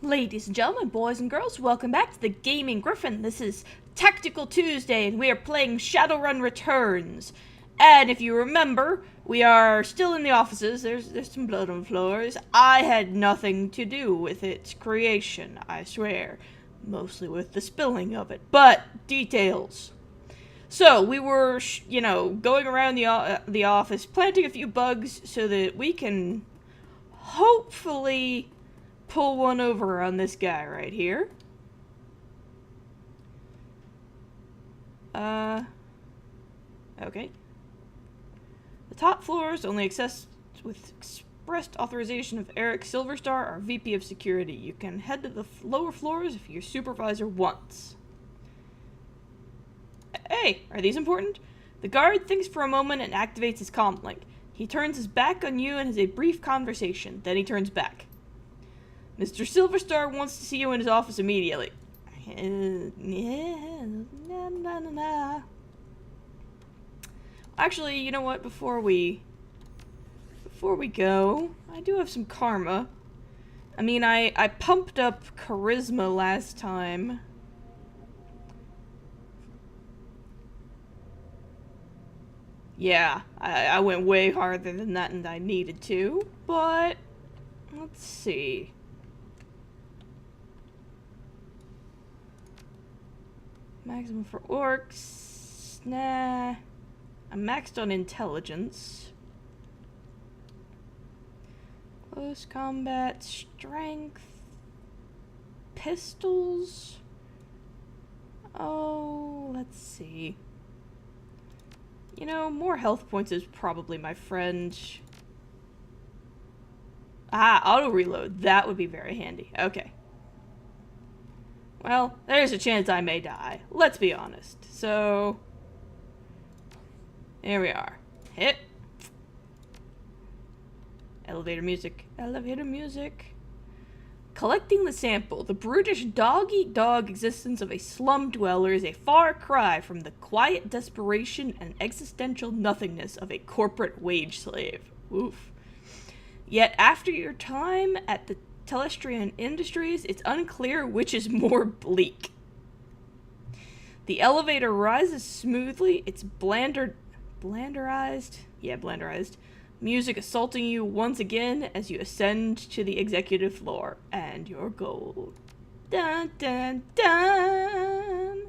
Ladies and gentlemen, boys and girls, welcome back to the Gaming Gryphon. This is Tactical Tuesday, and we are playing Shadowrun Returns. And if you remember, we are still in the offices. There's some blood on the floors. I had nothing to do with its creation, I swear. Mostly with the spilling of it. But, details. So, we were, going around the office, planting a few bugs so that we can hopefully pull one over on this guy right here. Okay. The top floors only accessed with expressed authorization of Eric Silverstar, our VP of Security. You can head to the lower floors if your supervisor wants. Hey, are these important? The guard thinks for a moment and activates his comm link. He turns his back on you and has a brief conversation. Then he turns back. Mr. Silverstar wants to see you in his office immediately. Actually, you know what? Before we go, I do have some karma. I mean, I pumped up charisma last time. Yeah, I went way harder than that and I needed to, but let's see. Maximum for orcs. Nah. I'm maxed on intelligence. Close combat, strength. Pistols. Oh, let's see. You know, more health points is probably my friend. Ah, auto reload. That would be very handy. Okay. Well, there's a chance I may die. Let's be honest. So, here we are. Hit. Elevator music. Elevator music. Collecting the sample. The brutish dog-eat-dog existence of a slum dweller is a far cry from the quiet desperation and existential nothingness of a corporate wage slave. Oof. Yet after your time at the Telestrian Industries, it's unclear which is more bleak. The elevator rises smoothly, it's blanderized music assaulting you once again as you ascend to the executive floor. And your goal. Dun dun dun!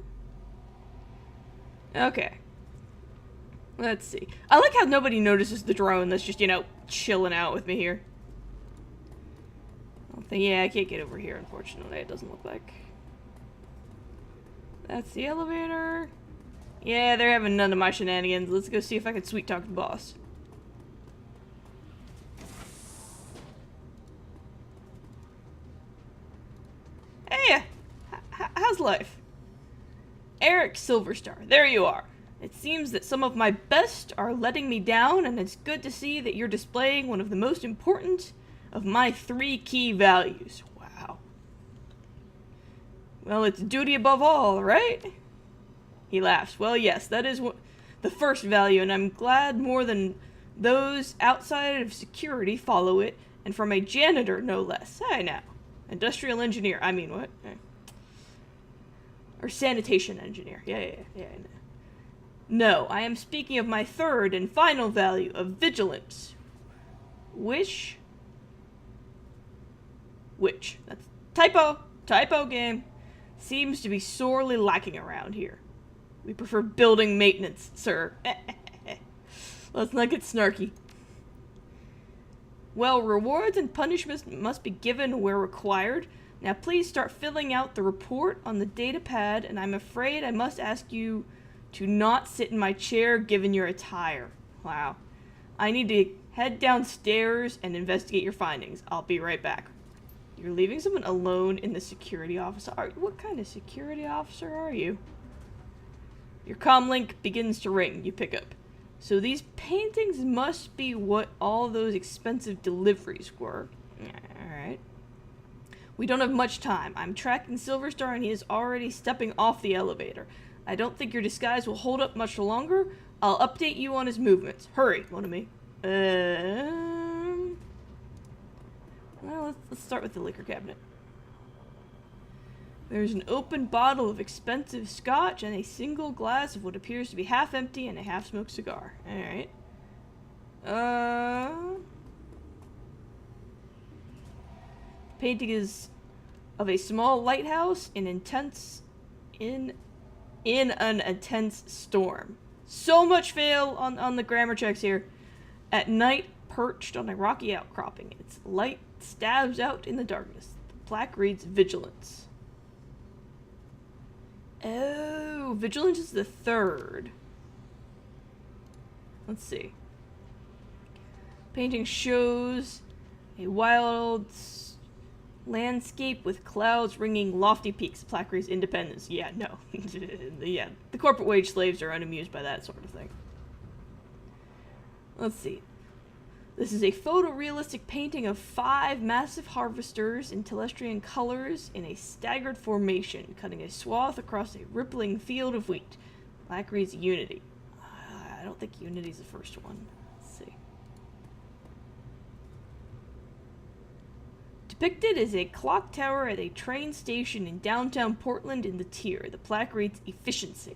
Okay. Let's see. I like how nobody notices the drone that's just, chilling out with me here. Yeah, I can't get over here, unfortunately. It doesn't look like. That's the elevator. Yeah, they're having none of my shenanigans. Let's go see if I can sweet talk the boss. Hey, how's life? Eric Silverstar, there you are. It seems that some of my best are letting me down, and it's good to see that you're displaying one of the most important of my 3 key values. Wow. Well, it's duty above all, right? He laughs. Well, yes, that is the first value, and I'm glad more than those outside of security follow it, and from a janitor, no less. Hey, now. Industrial engineer. I mean, what? Or sanitation engineer. Yeah. No, I am speaking of my third and final value of vigilance. Which, that's typo game, seems to be sorely lacking around here. We prefer building maintenance, sir. Let's not get snarky. Well, rewards and punishments must be given where required. Now please start filling out the report on the data pad, and I'm afraid I must ask you to not sit in my chair given your attire. Wow. I need to head downstairs and investigate your findings. I'll be right back. You're leaving someone alone in the security office. What kind of security officer are you? Your comm link begins to ring. You pick up. So these paintings must be what all those expensive deliveries were. Alright. We don't have much time. I'm tracking Silverstar and he is already stepping off the elevator. I don't think your disguise will hold up much longer. I'll update you on his movements. Hurry, one of me. Well, let's start with the liquor cabinet. There's an open bottle of expensive scotch and a single glass of what appears to be half empty and a half smoked cigar. Alright. Painting is of a small lighthouse in an intense storm. So much fail on the grammar checks here. At night, perched on a rocky outcropping, its light stabs out in the darkness. The plaque reads Vigilance. Oh, Vigilance is the third. Let's see. Painting shows a wild landscape with clouds ringing lofty peaks. The plaque reads Independence. Yeah, no. Yeah, the corporate wage slaves are unamused by that sort of thing. Let's see. This is a photorealistic painting of 5 massive harvesters in Telestrian colors in a staggered formation, cutting a swath across a rippling field of wheat. Plaque reads Unity. I don't think Unity's the first one. Let's see. Depicted is a clock tower at a train station in downtown Portland in the tier. The plaque reads Efficiency.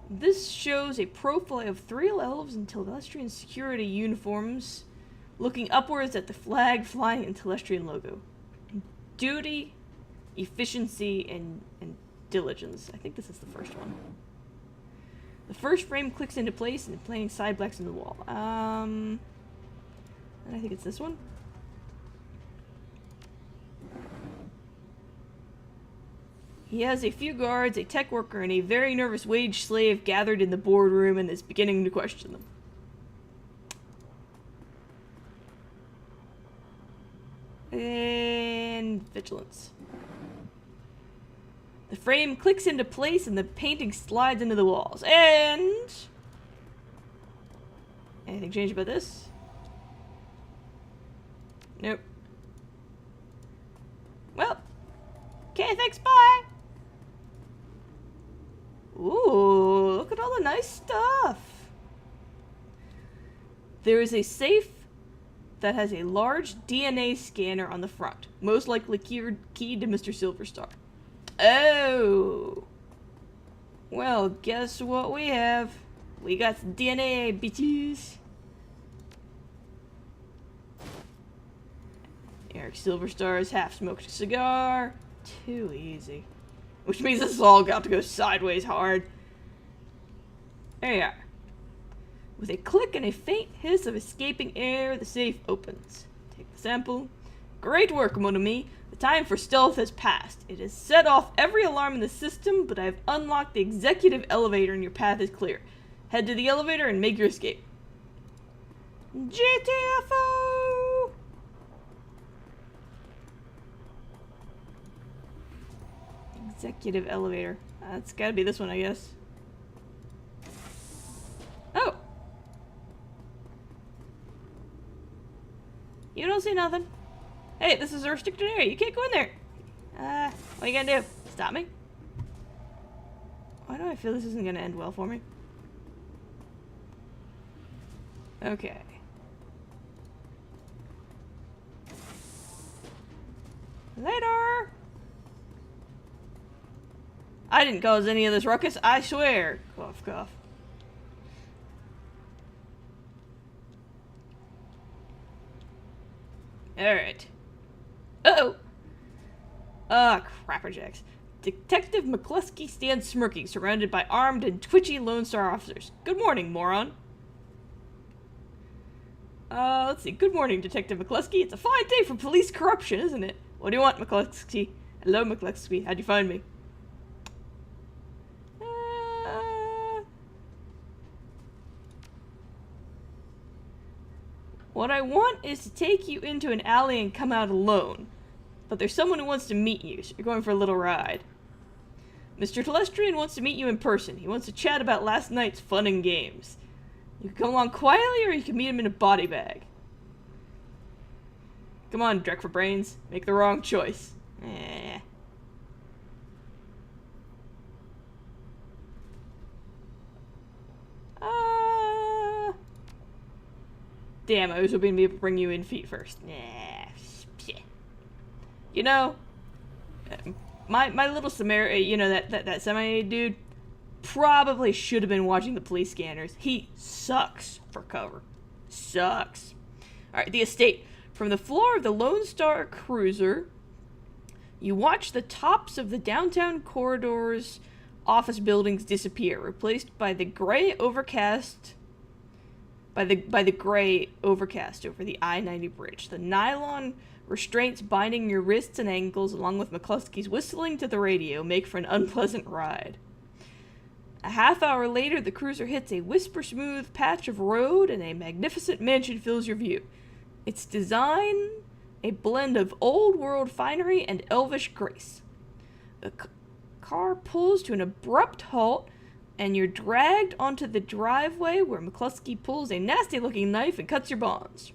This shows a profile of 3 elves in Telestrian security uniforms looking upwards at the flag flying in Telestrian logo. Duty, efficiency, and diligence. I think this is the first one. The first frame clicks into place and the plain side blacks in the wall. And I think it's this one. He has a few guards, a tech worker, and a very nervous wage slave gathered in the boardroom and is beginning to question them. And Vigilance. The frame clicks into place and the painting slides into the walls. And... anything changed about this? Nope. Well. Okay, thanks, bye! Ooh, look at all the nice stuff. There is a safe that has a large DNA scanner on the front, most likely keyed to Mr. Silverstar. Oh! Well, guess what we have? We got some DNA, bitches. Eric Silverstar's half-smoked cigar. Too easy. Which means this is all got to go sideways hard. There you are. With a click and a faint hiss of escaping air, the safe opens. Take the sample. Great work, mon ami. The time for stealth has passed. It has set off every alarm in the system, but I have unlocked the executive elevator and your path is clear. Head to the elevator and make your escape. GTFO! Executive elevator. That's gotta be this one, I guess. Oh! You don't see nothing. Hey, this is a restricted area. You can't go in there. What are you gonna do? Stop me? Why do I feel this isn't gonna end well for me? Okay. Later! I didn't cause any of this ruckus, I swear. Cough, cough. Alright. Uh-oh! Crapperjacks. Detective McCluskey stands smirking, surrounded by armed and twitchy Lone Star officers. Good morning, moron. Let's see. Good morning, Detective McCluskey. It's a fine day for police corruption, isn't it? What do you want, McCluskey? Hello, McCluskey. How'd you find me? What I want is to take you into an alley and come out alone. But there's someone who wants to meet you, so you're going for a little ride. Mr. Telestrian wants to meet you in person. He wants to chat about last night's fun and games. You can come along quietly, or you can meet him in a body bag. Come on, Drek for brains. Make the wrong choice. Eh. Damn, I was hoping to be able to bring you in feet first. Nah, shit. You know, my little Samaritan, you know, that semi dude, probably should have been watching the police scanners. He sucks for cover. Sucks. Alright, the estate. From the floor of the Lone Star cruiser, you watch the tops of the downtown corridor's office buildings disappear, replaced by the gray overcast by the gray overcast over the I-90 bridge. The nylon restraints binding your wrists and ankles, along with McCluskey's whistling to the radio, make for an unpleasant ride. A half hour later, the cruiser hits a whisper-smooth patch of road, and a magnificent mansion fills your view. Its design, a blend of old-world finery and elvish grace. The car pulls to an abrupt halt, and you're dragged onto the driveway where McCluskey pulls a nasty-looking knife and cuts your bonds.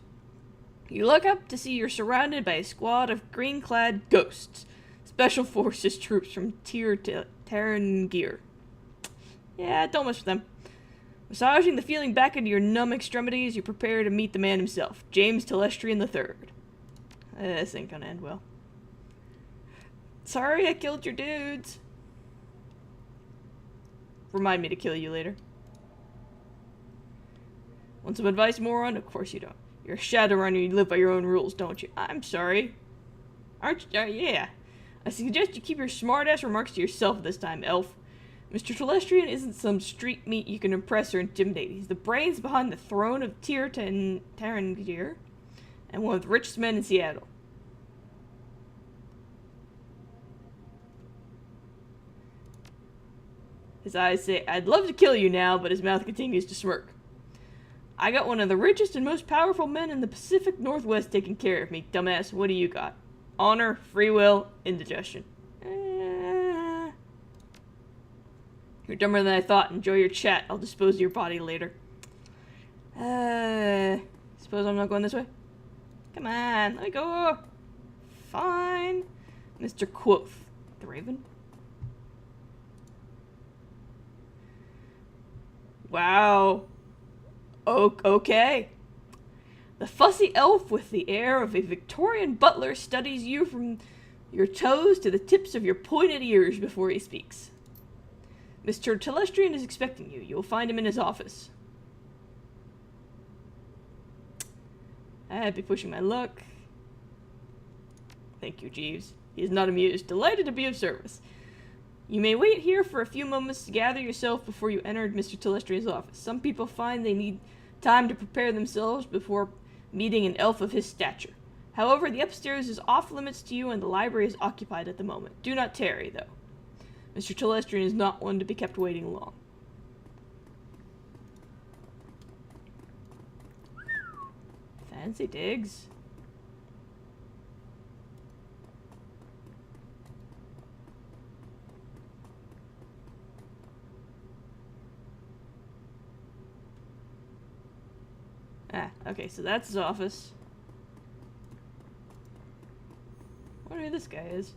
You look up to see you're surrounded by a squad of green-clad ghosts, Special Forces troops from Terran gear. Yeah, don't mess with them. Massaging the feeling back into your numb extremities, you prepare to meet the man himself, James Telestrian III. This ain't gonna end well. Sorry I killed your dudes. Remind me to kill you later. Want some advice, moron? Of course you don't. You're a Shadowrunner, you live by your own rules, don't you? I'm sorry. Aren't you? Yeah. I suggest you keep your smart-ass remarks to yourself this time, elf. Mr. Telestrian isn't some street meat you can impress or intimidate. He's the brains behind the throne of Tarangir, and one of the richest men in Seattle. His eyes say, I'd love to kill you now, but his mouth continues to smirk. I got one of the richest and most powerful men in the Pacific Northwest taking care of me. Dumbass, what do you got? Honor, free will, indigestion. You're dumber than I thought. Enjoy your chat. I'll dispose of your body later. Suppose I'm not going this way? Come on, let me go. Fine. Mr. Quoth. The Raven? Wow. Okay. The fussy elf with the air of a Victorian butler studies you from your toes to the tips of your pointed ears before he speaks. Mr. Telestrian is expecting you. You'll find him in his office. I'd be pushing my luck. Thank you, Jeeves. He is not amused. Delighted to be of service. You may wait here for a few moments to gather yourself before you enter Mr. Telestrian's office. Some people find they need time to prepare themselves before meeting an elf of his stature. However, the upstairs is off limits to you and the library is occupied at the moment. Do not tarry, though. Mr. Telestrian is not one to be kept waiting long. Fancy digs. Okay, so that's his office. I wonder who this guy is.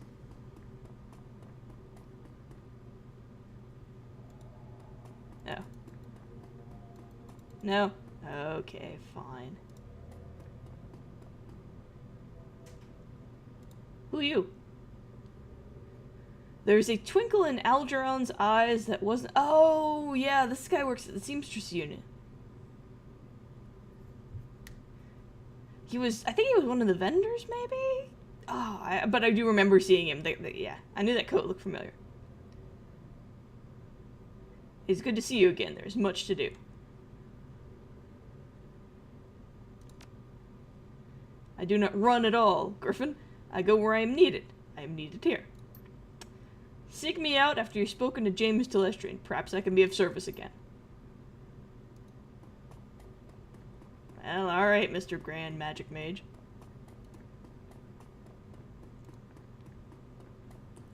No. No? Okay, fine. Who are you? There's a twinkle in Algeron's eyes that wasn't... Oh, yeah, this guy works at the Seamstress unit. I think he was one of the vendors, maybe? Oh, but I do remember seeing him. Yeah, I knew that coat looked familiar. It's good to see you again. There's much to do. I do not run at all, Gryphon. I go where I am needed. I am needed here. Seek me out after you've spoken to James Telestrian. Perhaps I can be of service again. Well, alright, Mr. Grand Magic Mage.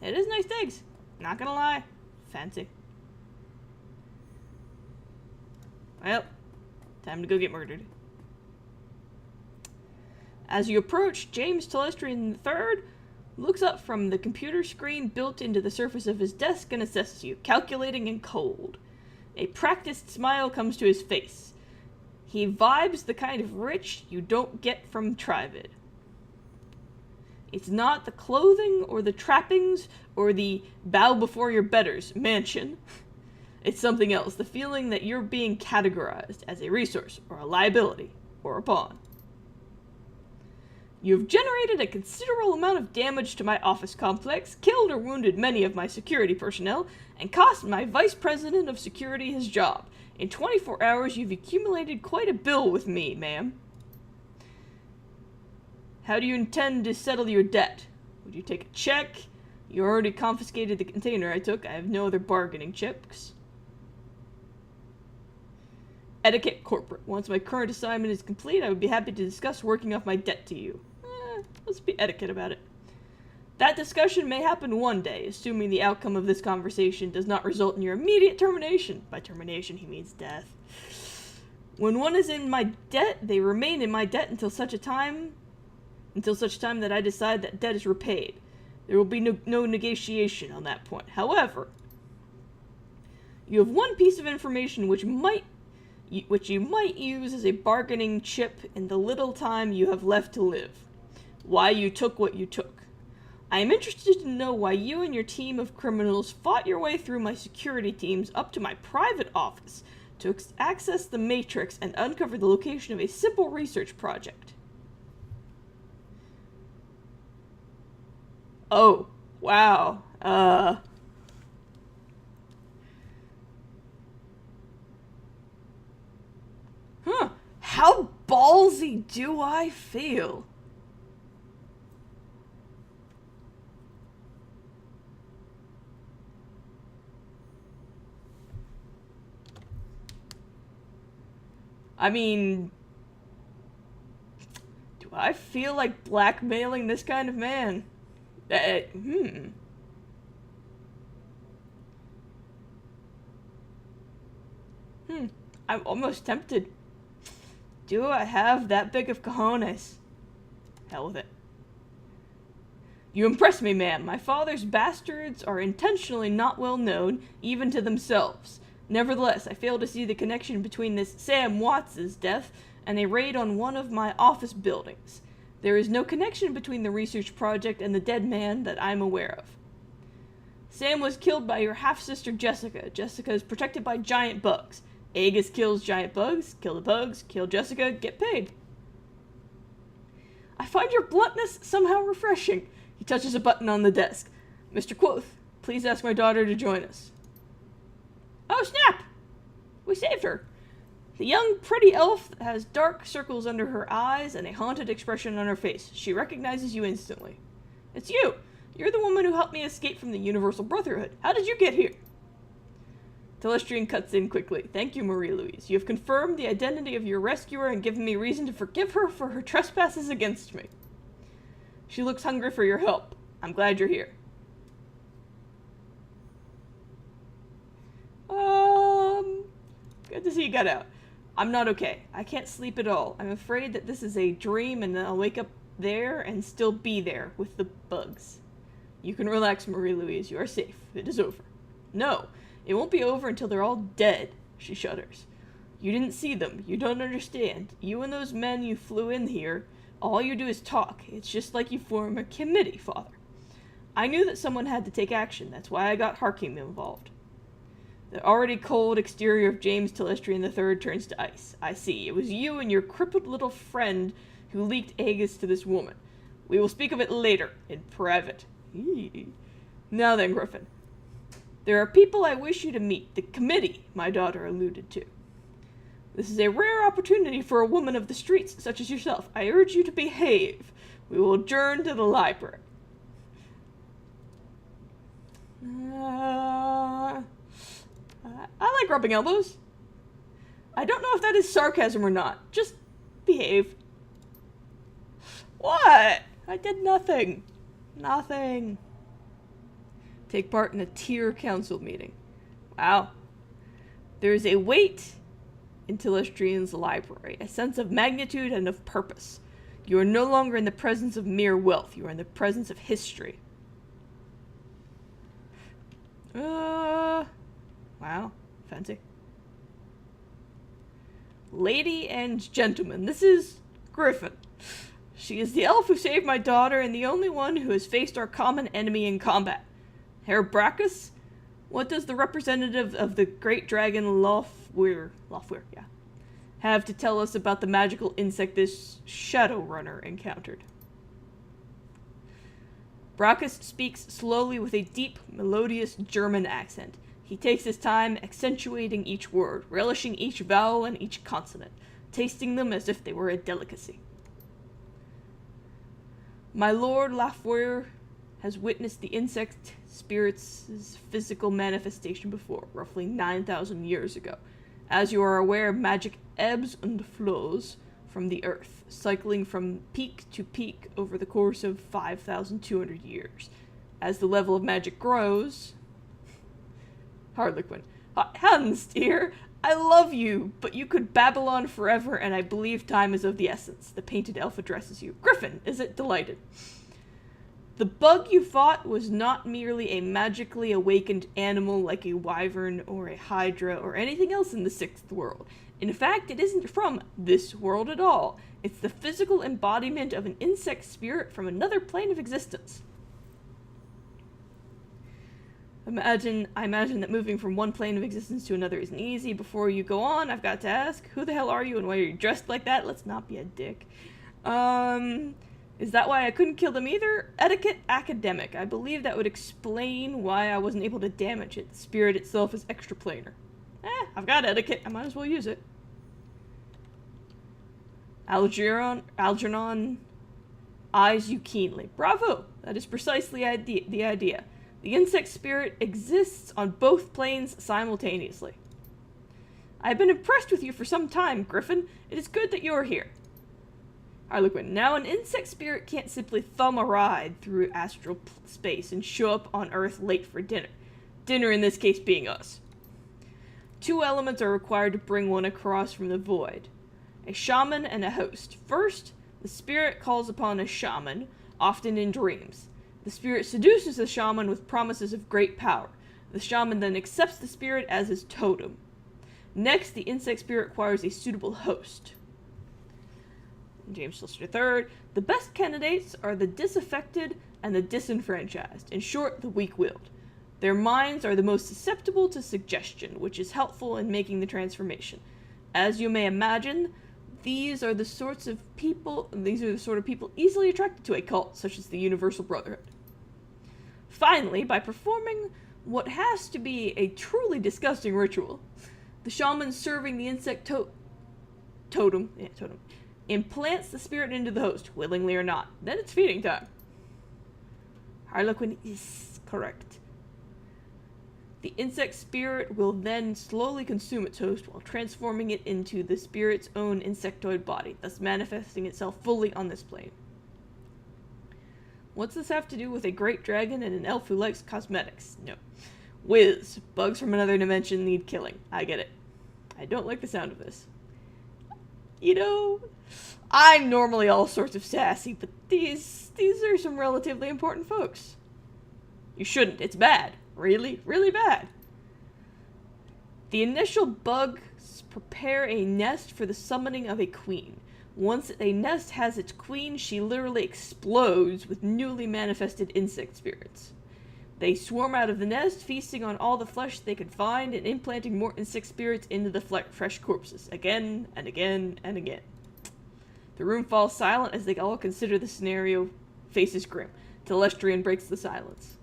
It is nice digs. Not gonna lie. Fancy. Well, time to go get murdered. As you approach, James Telestrian III looks up from the computer screen built into the surface of his desk and assesses you, calculating and cold. A practiced smile comes to his face. He vibes the kind of rich you don't get from Trivid. It's not the clothing or the trappings or the bow before your betters mansion. It's something else, the feeling that you're being categorized as a resource or a liability or a pawn. You've generated a considerable amount of damage to my office complex, killed or wounded many of my security personnel, and cost my vice president of security his job. In 24 hours, you've accumulated quite a bill with me, ma'am. How do you intend to settle your debt? Would you take a check? You already confiscated the container I took. I have no other bargaining chips. Etiquette Corporate. Once my current assignment is complete, I would be happy to discuss working off my debt to you. Let's be etiquette about it. That discussion may happen one day, assuming the outcome of this conversation does not result in your immediate termination. By termination, he means death. When one is in my debt, they remain in my debt until such time that I decide that debt is repaid. There will be no negotiation on that point. However, you have one piece of information which you might use as a bargaining chip in the little time you have left to live. Why you took what you took. I am interested to know why you and your team of criminals fought your way through my security teams up to my private office to access the Matrix and uncover the location of a simple research project. Oh, wow. How ballsy do I feel? I mean, do I feel like blackmailing this kind of man? I'm almost tempted. Do I have that big of cojones? Hell with it. You impress me, ma'am. My father's bastards are intentionally not well known, even to themselves. Nevertheless, I fail to see the connection between this Sam Watts' death and a raid on one of my office buildings. There is no connection between the research project and the dead man that I'm aware of. Sam was killed by your half-sister Jessica. Jessica is protected by giant bugs. Aegis kills giant bugs, kill the bugs, kill Jessica, get paid. I find your bluntness somehow refreshing. He touches a button on the desk. Mr. Quoth, please ask my daughter to join us. Oh, snap! We saved her. The young, pretty elf has dark circles under her eyes and a haunted expression on her face. She recognizes you instantly. It's you! You're the woman who helped me escape from the Universal Brotherhood. How did you get here? Telestrian cuts in quickly. Thank you, Marie-Louise. You have confirmed the identity of your rescuer and given me reason to forgive her for her trespasses against me. She looks hungry for your help. I'm glad you're here. Good to see you got out. I'm not okay. I can't sleep at all. I'm afraid that this is a dream and then I'll wake up there and still be there with the bugs. You can relax, Marie-Louise. You are safe. It is over. No, it won't be over until they're all dead. She shudders. You didn't see them. You don't understand. You and those men you flew in here, all you do is talk. It's just like you form a committee, Father. I knew that someone had to take action. That's why I got Harking involved. The already cold exterior of James Telestrian III turns to ice. I see. It was you and your crippled little friend who leaked Aegis to this woman. We will speak of it later, in private. Now then, Gryphon. There are people I wish you to meet. The committee, my daughter alluded to. This is a rare opportunity for a woman of the streets such as yourself. I urge you to behave. We will adjourn to the library. I like rubbing elbows. I don't know if that is sarcasm or not. Just behave. What? I did nothing. Nothing. Take part in a tier council meeting. Wow. There is a weight in Telestrian's library, a sense of magnitude and of purpose. You are no longer in the presence of mere wealth. You are in the presence of history. Wow. Fancy. Lady and gentlemen, this is Gryphon. She is the elf who saved my daughter and the only one who has faced our common enemy in combat. Herr Brachus, what does the representative of the great dragon Lofwyr, have to tell us about the magical insect this Shadowrunner encountered? Brachus speaks slowly with a deep, melodious German accent. He takes his time accentuating each word, relishing each vowel and each consonant, tasting them as if they were a delicacy. My lord Lofwyr has witnessed the insect spirit's physical manifestation before, roughly 9,000 years ago. As you are aware, magic ebbs and flows from the earth, cycling from peak to peak over the course of 5,200 years. As the level of magic grows... Harlequin. Hans, dear, I love you, but you could babble on forever, and I believe time is of the essence. The painted elf addresses you. Gryphon, is it delighted? The bug you fought was not merely a magically awakened animal like a wyvern or a hydra or anything else in the sixth world. In fact, it isn't from this world at all. It's the physical embodiment of an insect spirit from another plane of existence. I imagine that moving from one plane of existence to another isn't easy. Before you go on, I've got to ask, who the hell are you and why are you dressed like that? Let's not be a dick. Is that why I couldn't kill them either? Etiquette academic. I believe that would explain why I wasn't able to damage it. The spirit itself is extraplanar. I've got etiquette. I might as well use it. Algernon eyes you keenly. Bravo! That is precisely the idea. The insect spirit exists on both planes simultaneously. I have been impressed with you for some time, Gryphon. It is good that you're here. Harlequin. Now, an insect spirit can't simply thumb a ride through astral space and show up on Earth late for dinner. Dinner in this case being us. 2 elements are required to bring one across from the void. A shaman and a host. First, the spirit calls upon a shaman, often in dreams. The spirit seduces the shaman with promises of great power. The shaman then accepts the spirit as his totem. Next, the insect spirit requires a suitable host. James Solicitor III. The best candidates are the disaffected and the disenfranchised. In short, the weak-willed. Their minds are the most susceptible to suggestion, which is helpful in making the transformation. As you may imagine, these are the sort of people easily attracted to a cult, such as the Universal Brotherhood. Finally, by performing what has to be a truly disgusting ritual, the shaman serving the insect totem implants the spirit into the host, willingly or not. Then it's feeding time. Harlequin is correct. The insect spirit will then slowly consume its host while transforming it into the spirit's own insectoid body, thus manifesting itself fully on this plane. What's this have to do with a great dragon and an elf who likes cosmetics? No. Whiz. Bugs from another dimension need killing. I get it. I don't like the sound of this. You know, I'm normally all sorts of sassy, but these are some relatively important folks. You shouldn't. It's bad. Really, really bad. The initial bugs prepare a nest for the summoning of a queen. Once a nest has its queen, she literally explodes with newly manifested insect spirits. They swarm out of the nest, feasting on all the flesh they could find and implanting more insect spirits into the fresh corpses, again and again and again. The room falls silent as they all consider the scenario faces grim. Telestrian breaks the silence.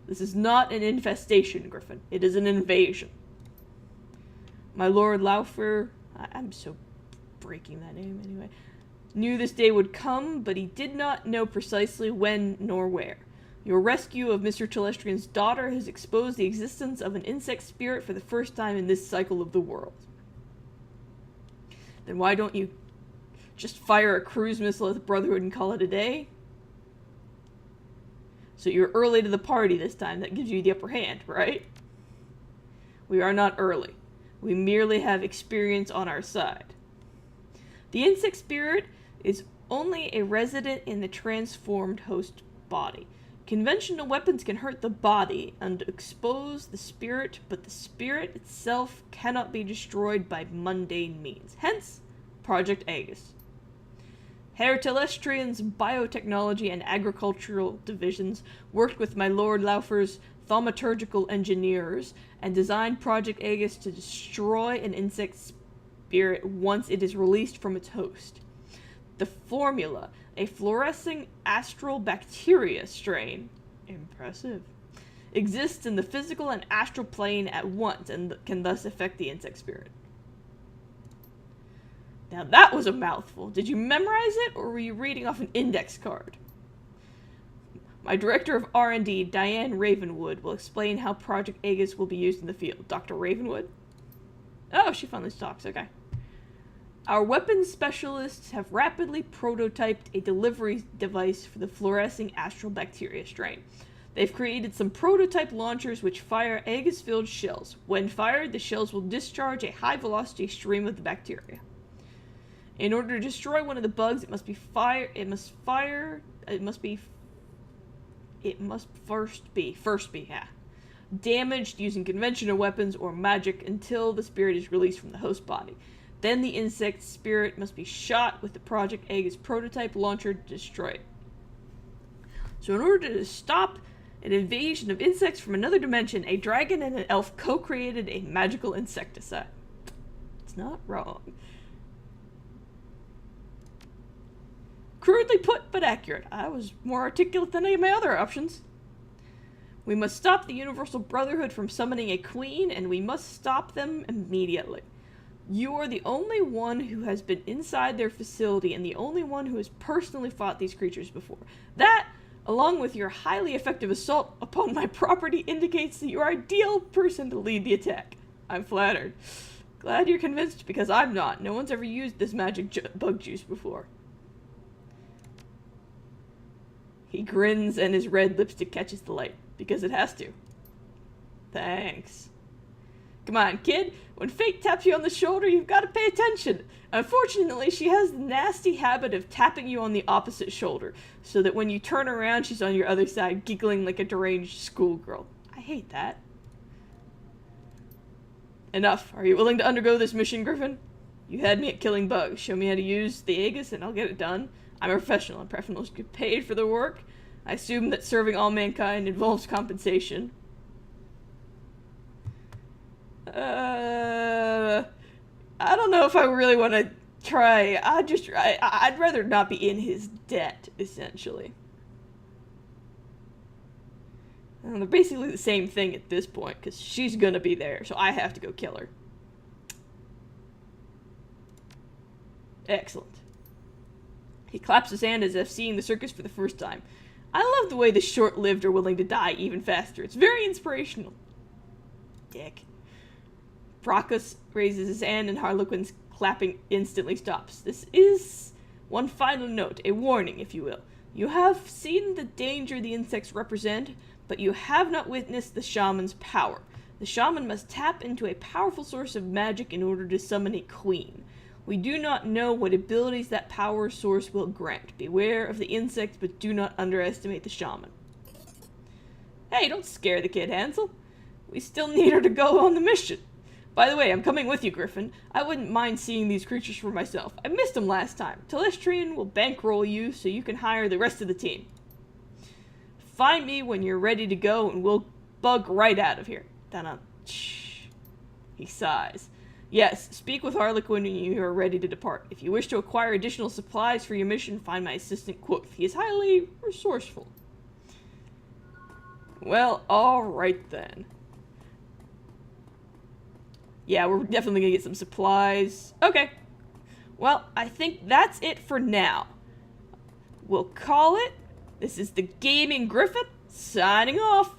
This is not an infestation, Gryphon. It is an invasion. My lord Lofwyr, I'm so breaking that name anyway, knew this day would come, but he did not know precisely when nor where. Your rescue of Mr. Telestrian's daughter has exposed the existence of an insect spirit for the first time in this cycle of the world. Then why don't you just fire a cruise missile at the Brotherhood and call it a day? So you're early to the party this time. That gives you the upper hand, right? We are not early. We merely have experience on our side. The insect spirit is only a resident in the transformed host body. Conventional weapons can hurt the body and expose the spirit, but the spirit itself cannot be destroyed by mundane means. Hence, Project Aegis. Herr Telestrian's biotechnology and agricultural divisions worked with my Lord Laufer's thaumaturgical engineers and designed Project Aegis to destroy an insect spirit once it is released from its host. The formula, a fluorescing astral bacteria strain, impressive, exists in the physical and astral plane at once and can thus affect the insect spirit. Now that was a mouthful. Did you memorize it, or were you reading off an index card? My director of R&D, Diane Ravenwood, will explain how Project Aegis will be used in the field. Dr. Ravenwood? Oh, she finally talks, okay. Our weapons specialists have rapidly prototyped a delivery device for the fluorescing astral bacteria strain. They've created some prototype launchers which fire Aegis-filled shells. When fired, the shells will discharge a high-velocity stream of the bacteria. In order to destroy one of the bugs, it must first be damaged using conventional weapons or magic until the spirit is released from the host body. Then the insect spirit must be shot with the Project Aegis prototype launcher to destroy it. So in order to stop an invasion of insects from another dimension, a dragon and an elf co-created a magical insecticide. It's not wrong. Crudely put, but accurate. I was more articulate than any of my other options. We must stop the Universal Brotherhood from summoning a queen, and we must stop them immediately. You are the only one who has been inside their facility, and the only one who has personally fought these creatures before. That, along with your highly effective assault upon my property, indicates that you are ideal person to lead the attack. I'm flattered. Glad you're convinced, because I'm not. No one's ever used this magic bug juice before. He grins and his red lipstick catches the light, because it has to. Thanks. Come on, kid. When fate taps you on the shoulder, you've got to pay attention. Unfortunately, she has the nasty habit of tapping you on the opposite shoulder, so that when you turn around, she's on your other side, giggling like a deranged schoolgirl. I hate that. Enough. Are you willing to undergo this mission, Gryphon? You had me at killing bugs. Show me how to use the Aegis, and I'll get it done. I'm a professional, and professionals get paid for their work. I assume that serving all mankind involves compensation. I don't know if I really want to try. I'd rather not be in his debt, essentially. They're basically the same thing at this point, because she's gonna be there, so I have to go kill her. Excellent. He claps his hand as if seeing the circus for the first time. I love the way the short-lived are willing to die even faster. It's very inspirational. Dick. Brachus raises his hand and Harlequin's clapping instantly stops. This is one final note, a warning, if you will. You have seen the danger the insects represent, but you have not witnessed the shaman's power. The shaman must tap into a powerful source of magic in order to summon a queen. We do not know what abilities that power source will grant. Beware of the insects, but do not underestimate the shaman. Hey, don't scare the kid, Hansel. We still need her to go on the mission. By the way, I'm coming with you, Gryphon. I wouldn't mind seeing these creatures for myself. I missed them last time. Telestrian will bankroll you so you can hire the rest of the team. Find me when you're ready to go and we'll bug right out of here. Dun-dun. He sighs. Yes, speak with Harlequin when you are ready to depart. If you wish to acquire additional supplies for your mission, find my assistant Quoth. He is highly resourceful. Well, alright then. Yeah, we're definitely gonna get some supplies. Okay. Well, I think that's it for now. We'll call it. This is the Gaming Gryphon, signing off.